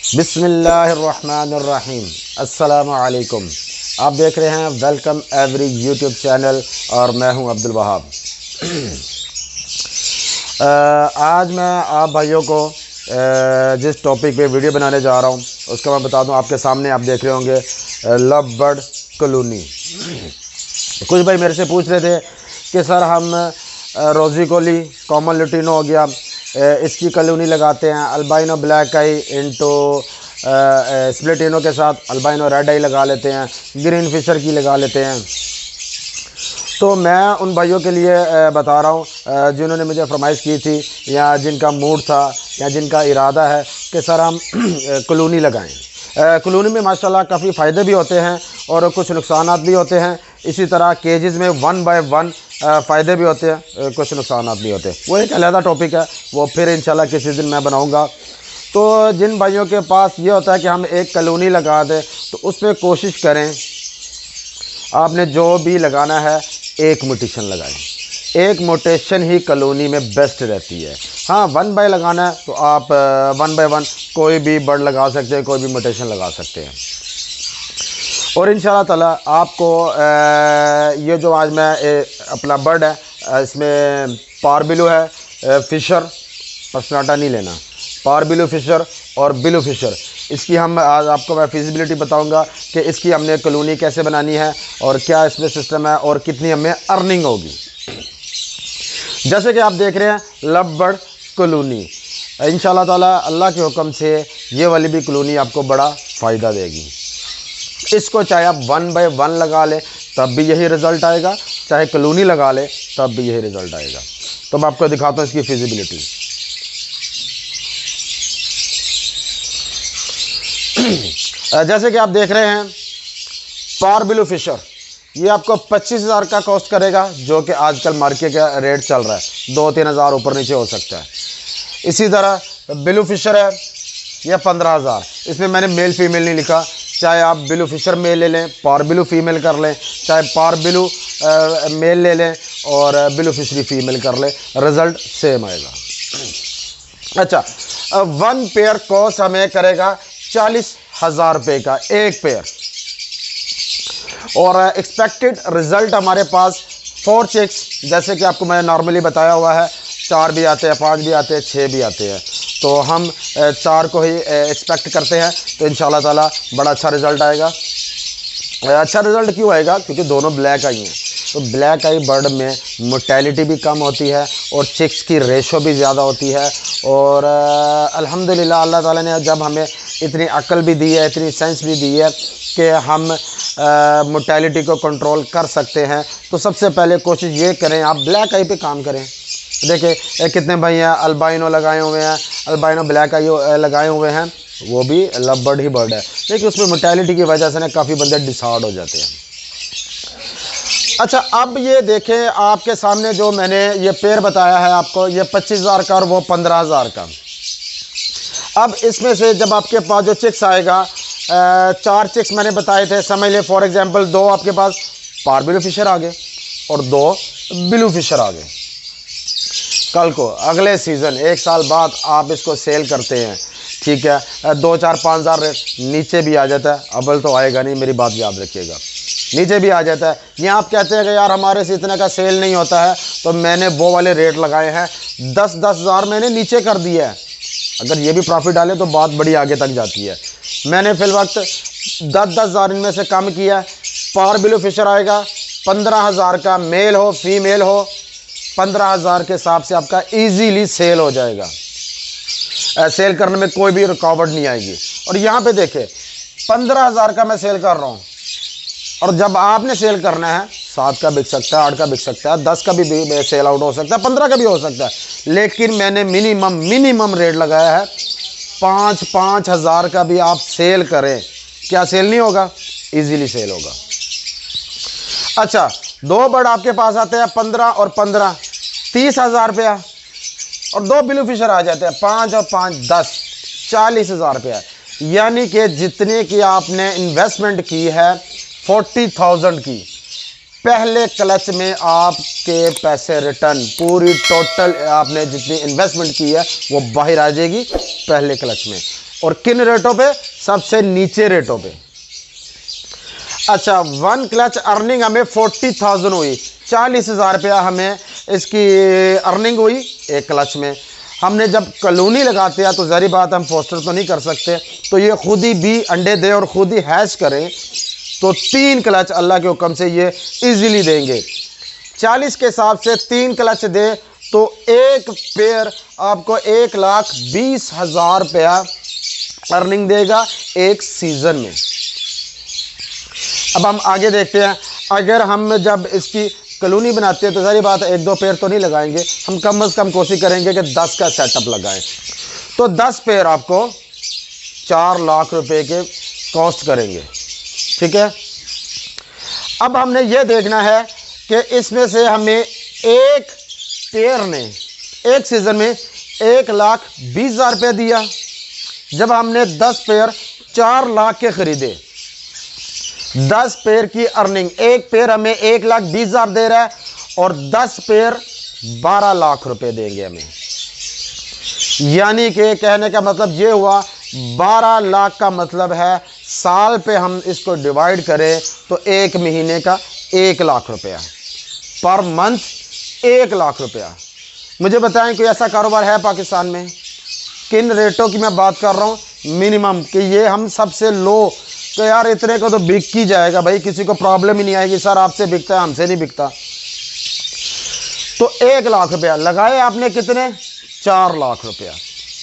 बिस्मिल्लाहिर्रहमानिर्रहीम। अस्सलामु अलैकुम। आप देख रहे हैं वेलकम एवरी यूट्यूब चैनल और मैं हूं अब्दुल वहाब। आज मैं आप भाइयों को जिस टॉपिक पे वीडियो बनाने जा रहा हूं उसका मैं बता दूं। आपके सामने आप देख रहे होंगे लव बर्ड कॉलोनी। कुछ भाई मेरे से पूछ रहे थे कि सर हम रोज़ी कोली कॉमन लुटिनो हो गया, इसकी कॉलोनी लगाते हैं, अल्बाइनो ब्लैक आई इंटू स्प्लिटिनो के साथ अल्बाइनो रेड आई लगा लेते हैं, ग्रीन फिशर की लगा लेते हैं। तो मैं उन भाइयों के लिए बता रहा हूँ जिन्होंने मुझे फरमाइश की थी या जिनका मूड था या जिनका इरादा है कि सर हम कॉलोनी लगाएं। कॉलोनी में माशाल्लाह काफ़ी फ़ायदे भी होते हैं और कुछ नुकसानात भी होते हैं। इसी तरह केजेस में 1 बाय 1 फ़ायदे भी होते हैं, कुछ नुकसानात भी होते हैं। वो एक अलहदा टॉपिक है, वो फिर इंशाल्लाह किसी दिन मैं बनाऊँगा। तो जिन भाइयों के पास ये होता है कि हम एक कॉलोनी लगा दें तो उसमें कोशिश करें आपने जो भी लगाना है एक मोटेशन लगाएं। एक मोटेशन ही कॉलोनी में बेस्ट रहती है। हाँ, 1 बाय लगाना है तो आप 1 बाय 1 कोई भी बर्ड लगा सकते हैं, कोई भी मोटेशन लगा सकते हैं। और इंशाल्लाह ताला आपको ये जो आज मैं अपना बर्ड है इसमें पारबिलू है, फिशर पर्सनाटा नहीं लेना, पारबिलू फिशर और बिलू फिशर। इसकी हम आज आपको मैं फिजिबिलिटी बताऊंगा कि इसकी हमने कॉलोनी कैसे बनानी है और क्या इसमें सिस्टम है और कितनी हमें अर्निंग होगी। जैसे कि आप देख रहे हैं लव बर्ड कॉलोनी, इंशाल्लाह ताला अल्लाह के हुक्म से ये वाली भी कॉलोनी आपको बड़ा फ़ायदा देगी। इसको चाहे आप 1 बाय 1 लगा लें तब भी यही रिज़ल्ट आएगा, चाहे कॉलोनी लगा लें तब भी यही रिज़ल्ट आएगा। तो मैं आपको दिखाता हूँ इसकी फिजिबिलिटी। जैसे कि आप देख रहे हैं पारबिलू फिशर, ये आपको 25,000 का कॉस्ट करेगा, जो कि आजकल मार्केट का रेट चल रहा है 2-3 हज़ार ऊपर नीचे हो सकता है। इसी तरह बिलू फिशर है, यह 15,000। इसमें मैंने मेल फीमेल नहीं लिखा, चाहे आप बिलू फिशर मेल ले लें, पार बिलू फीमेल कर लें, चाहे पार बिलू मेल ले लें और बिलू फिशरी फीमेल कर लें, रिज़ल्ट सेम आएगा। अच्छा, 1 पेयर कॉस्ट हमें करेगा 40,000 रुपये का एक पेयर, और एक्सपेक्टेड रिज़ल्ट हमारे पास 4 चिक्स, जैसे कि आपको मैंने नॉर्मली बताया हुआ है, 4 भी आते हैं, 5 भी आते हैं, 6 भी आते हैं। तो हम 4 को ही एक्सपेक्ट करते हैं। तो इंशाल्लाह ताला बड़ा अच्छा रिज़ल्ट आएगा। अच्छा रिज़ल्ट क्यों आएगा? क्योंकि दोनों ब्लैक आई हैं। तो ब्लैक आई बर्ड में मोर्टेलिटी भी कम होती है और चिक्स की रेशो भी ज़्यादा होती है। और अल्हम्दुलिल्लाह अल्लाह ताला ने जब हमें इतनी अक्ल भी दी है, इतनी सेंस भी दी है कि हम मोर्टेलिटी को कंट्रोल कर सकते हैं, तो सबसे पहले कोशिश ये करें आप ब्लैक आई पे काम करें। देखिए कितने भाई हैं अल्बाइनो लगाए हुए हैं, अल्बाइनो ब्लैक आई लगाए हुए हैं, वो भी लव बर्ड ही बर्ड है, लेकिन उसमें मोर्टेलिटी की वजह से ना काफ़ी बंदे डिसऑर्ड हो जाते हैं। अच्छा, अब ये देखें आपके सामने जो मैंने ये पेयर बताया है आपको, ये 25,000 का और वो 15,000 का। अब इसमें से जब आपके पास जो चिक्स आएगा, 4 चिक्स मैंने बताए थे, समझ ले फॉर एग्जांपल 2 आपके पास पारबिलू फिशर आ गए और 2 बिलू फिशर आ गए। कल को अगले सीज़न 1 साल बाद आप इसको सेल करते हैं, ठीक है, 2, 4, 5 हज़ार रेट नीचे भी आ जाता है, अव्वल तो आएगा नहीं, मेरी बात याद रखिएगा, नीचे भी आ जाता है। ये आप कहते हैं कि यार हमारे से इतने का सेल नहीं होता है, तो मैंने वो वाले रेट लगाए हैं, 10-10 हज़ार मैंने नीचे कर दिए है। अगर ये भी प्रॉफिट डाले तो बात बड़ी आगे तक जाती है। मैंने फिल वक्त 10-10 हज़ार इनमें से कम किया। पार बिलू फिशर आएगा 15,000 का, मेल हो फीमेल हो, 15,000 के हिसाब से आपका इजीली सेल हो जाएगा। सेल करने में कोई भी रुकावट नहीं आएगी। और यहाँ पे देखें 15,000 का मैं सेल कर रहा हूँ, और जब आपने सेल करना है 7 का बिक सकता है, 8 का बिक सकता है, 10 का भी सेल आउट हो सकता है, 15 का भी हो सकता है, लेकिन मैंने मिनिमम रेट लगाया है 5-5 हज़ार का भी आप सेल करें, क्या सेल नहीं होगा? इजीली सेल होगा। अच्छा, 2 बर्ड आपके पास आते हैं 15 और 15, 30,000 रुपया, और 2 बिलू फिशर आ जाते हैं 5 और 5 10, 40,000 रुपया। यानी कि जितने की आपने इन्वेस्टमेंट की है 40,000 की, पहले क्लच में आपके पैसे रिटर्न, पूरी टोटल आपने जितनी इन्वेस्टमेंट की है वो बाहर आ जाएगी पहले क्लच में। और किन रेटों पे? सबसे नीचे रेटों पे। अच्छा, 1 क्लच अर्निंग हमें 40,000 हुई, 40,000 रुपया हमें इसकी अर्निंग हुई एक क्लच में। हमने जब कॉलोनी लगाते हैं तो ज़ाहिर बात हम फोस्टर तो नहीं कर सकते, तो ये खुद ही भी अंडे दे और ख़ुद ही हैच करें, तो 3 क्लच अल्लाह के हुक्म से ये इजीली देंगे। 40 के हिसाब से 3 क्लच दे तो एक पेयर आपको 1,20,000 रुपया अर्निंग देगा एक सीज़न में। अब हम आगे देखते हैं, अगर हम जब इसकी कॉलोनी बनाते हैं तो सारी बात 1-2 पेयर तो नहीं लगाएंगे, हम कम से कम कोशिश करेंगे कि 10 का सेटअप लगाएं। तो 10 पेयर आपको 4 लाख रुपए के कॉस्ट करेंगे, ठीक है। अब हमने ये देखना है कि इसमें से हमें एक पेयर ने एक सीज़न में 1,20,000 रुपये दिया। जब हमने 10 पेयर 4 लाख के ख़रीदे, 10 पेयर की अर्निंग, एक पेयर हमें 1,20,000 दे रहा है और 10 पेयर 12 लाख रुपए देंगे हमें। यानी कि कहने का मतलब ये हुआ 12 लाख का मतलब है साल पे हम इसको डिवाइड करें तो एक महीने का 1 लाख रुपया, पर मंथ 1 लाख रुपया। मुझे बताएं कोई ऐसा कारोबार है पाकिस्तान में? किन रेटों की मैं बात कर रहा हूँ? मिनिमम कि ये हम सबसे लो, तो यार इतने को तो बिक ही जाएगा भाई, किसी को प्रॉब्लम ही नहीं आएगी, सर आपसे बिकता है हमसे नहीं बिकता। तो 1 लाख रुपया लगाए आपने, कितने? 4 लाख रुपया।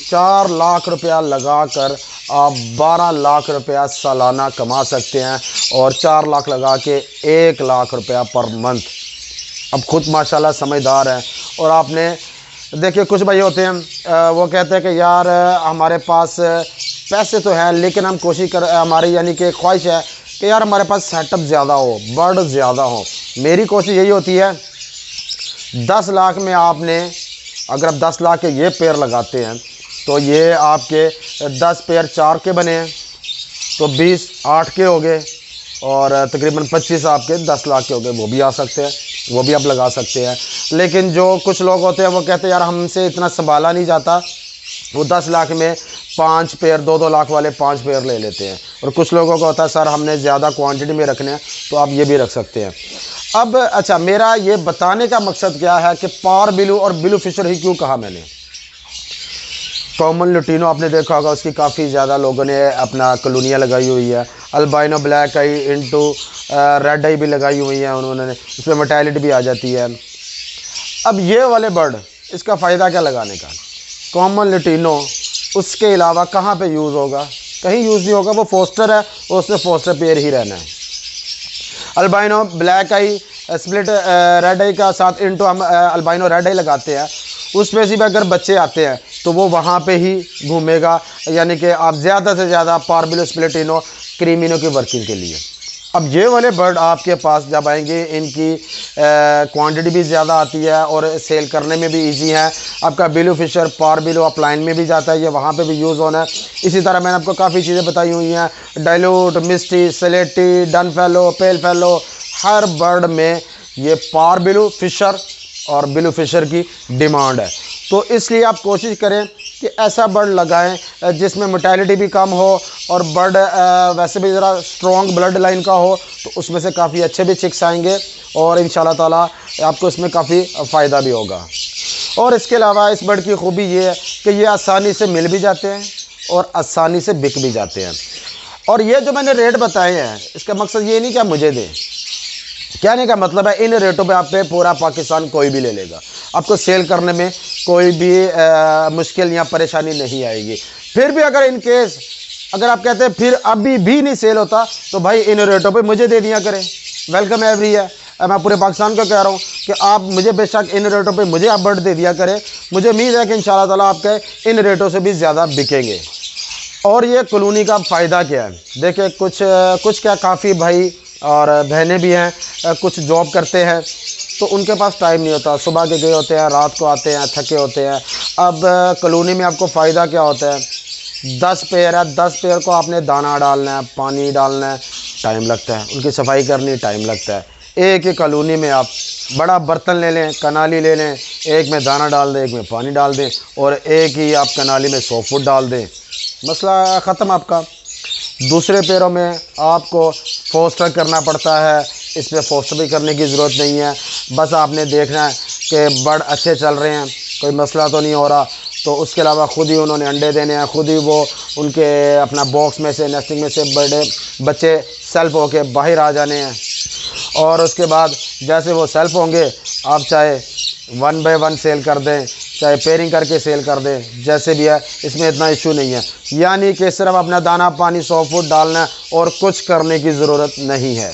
4 लाख रुपया लगा कर आप 12 लाख रुपया सालाना कमा सकते हैं और 4 लाख लगा के 1 लाख रुपया पर मंथ। अब खुद माशाल्लाह समझदार हैं। और आपने देखिए कुछ भाई होते हैं वो कहते हैं कि यार हमारे पास पैसे तो हैं लेकिन हम कोशिश कर, हमारी यानी कि ख्वाहिश है कि यार हमारे पास सेटअप ज़्यादा हो, बर्ड ज़्यादा हो। मेरी कोशिश यही होती है 10 लाख में आपने, अगर आप 10 लाख के ये पेयर लगाते हैं तो ये आपके 10 पेयर 4 के बने हैं तो 20 8 के हो गए और तकरीबन 25 आपके 10 लाख के हो गए। वो भी आ सकते हैं, वो भी आप लगा सकते हैं। लेकिन जो कुछ लोग होते हैं वो कहते हैं यार हमसे इतना संभाला नहीं जाता, वो 10 लाख में 5 पेयर 2-2 लाख वाले 5 पेयर ले लेते हैं। और कुछ लोगों का होता है सर हमने ज़्यादा क्वांटिटी में रखने हैं, तो आप ये भी रख सकते हैं। अब अच्छा, मेरा ये बताने का मकसद क्या है कि पार बिलू और बिलू फिशर ही क्यों कहा मैंने। कॉमन लुटीनो आपने देखा होगा, उसकी काफ़ी ज़्यादा लोगों ने अपना कॉलोनियाँ लगाई हुई है। अल्बाइनो ब्लैक आई इंटू रेड आई भी लगाई हुई है उन्होंने, उसमें मोर्टेलिटी भी आ जाती है। अब ये वाले बर्ड, इसका फ़ायदा क्या लगाने का? कॉमन लुटीनो उसके अलावा कहाँ पे यूज़ होगा? कहीं यूज़ नहीं होगा, वो फोस्टर है, उसमें फोस्टर पेयर ही रहना है। अल्बाइनो ब्लैक आई स्प्लिट रेड आई का साथ इंटू हम अल्बाइनो रेड आई लगाते हैं, उसमें से भी अगर बच्चे आते हैं तो वो वहाँ पे ही घूमेगा, यानी कि आप ज़्यादा से ज़्यादा पारबिलो स्प्लिटिनो क्रीमिनो की वर्किंग के लिए। अब ये वाले बर्ड आपके पास जब आएंगे, इनकी क्वांटिटी भी ज़्यादा आती है और सेल करने में भी इजी है। आपका बिलू फिशर पारबिलो अपलाइन में भी जाता है, ये वहाँ पे भी यूज़ होना है। इसी तरह मैंने आपको काफ़ी चीज़ें बताई हुई हैं, डाइल्यूट, मिस्टी, सेलेटी, डन फेलो, पेल फेलो, हर बर्ड में ये पारबिलो फिशर और बिलू फिशर की डिमांड है। तो इसलिए आप कोशिश करें कि ऐसा बर्ड लगाएं जिसमें मोर्टेलिटी भी कम हो और बर्ड वैसे भी ज़रा स्ट्रॉन्ग ब्लड लाइन का हो, तो उसमें से काफ़ी अच्छे भी चिक्स आएंगे और इंशाल्लाह ताला आपको इसमें काफ़ी फ़ायदा भी होगा। और इसके अलावा इस बर्ड की खूबी ये है कि ये आसानी से मिल भी जाते हैं और आसानी से बिक भी जाते हैं। और ये जो मैंने रेट बताए हैं, इसका मकसद ये नहीं कि आप मुझे दें, कहने का मतलब है इन रेटों पे आप पे पूरा पाकिस्तान कोई भी ले लेगा, आपको सेल करने में कोई भी मुश्किल या परेशानी नहीं आएगी। फिर भी अगर इन केस अगर आप कहते हैं फिर अभी भी नहीं सेल होता, तो भाई इन रेटों पे मुझे दे दिया करें, वेलकम एवरी है। मैं पूरे पाकिस्तान को कह रहा हूँ कि आप मुझे बेशक इन रेटों पे मुझे आप बर्ड दे दिया करें, मुझे उम्मीद है कि इंशाल्लाह ताला आपके इन रेटों से भी ज़्यादा बिकेंगे। और ये कॉलोनी का फ़ायदा क्या है, देखिए कुछ क्या काफ़ी भाई और बहनें भी हैं, कुछ जॉब करते हैं तो उनके पास टाइम नहीं होता, सुबह के गए होते हैं, रात को आते हैं, थके होते हैं। अब कॉलोनी में आपको फ़ायदा क्या होता है, 10 पेयर है, 10 पेयर को आपने दाना डालना है, पानी डालना है, टाइम लगता है, उनकी सफाई करनी टाइम लगता है। एक ही कॉलोनी में आप बड़ा बर्तन ले लें, कनाली ले लें, एक में दाना डाल दें, एक में पानी डाल दें और एक ही आप कनाली में 100 फुट डाल दें, मसला ख़त्म आपका। दूसरे पैरों में आपको फोस्टर करना पड़ता है, इसमें फोस्टर भी करने की ज़रूरत नहीं है। बस आपने देखना है कि बर्ड अच्छे चल रहे हैं, कोई मसला तो नहीं हो रहा, तो उसके अलावा ख़ुद ही उन्होंने अंडे देने हैं, ख़ुद ही वो उनके अपना बॉक्स में से, नेस्टिंग में से बड़े बच्चे सेल्फ होके बाहर आ जाने हैं। और उसके बाद जैसे वो सेल्फ होंगे, आप चाहे 1 बाय 1 सेल कर दें, चाहे पेयरिंग करके सेल कर दें, जैसे भी है, इसमें इतना इशू नहीं है। यानी कि सिर्फ अपना दाना पानी 100 फुट डालना है और कुछ करने की ज़रूरत नहीं है।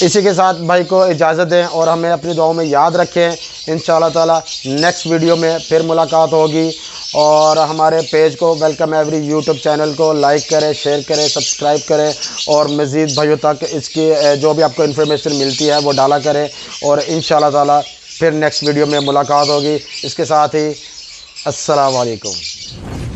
इसी के साथ भाई को इजाज़त दें और हमें अपनी दुआओं में याद रखें। इंशाअल्लाह ताला नेक्स्ट वीडियो में फिर मुलाकात होगी। और हमारे पेज को वेलकम एवरी यूट्यूब चैनल को लाइक करें, शेयर करें, सब्सक्राइब करें और मज़ीद भाइयों तक इसकी जो भी आपको इन्फॉर्मेशन मिलती है वो डाला करें। और इंशाअल्लाह ताला फिर नेक्स्ट वीडियो में मुलाकात होगी। इसके साथ ही अस्सलाम वालेकुम।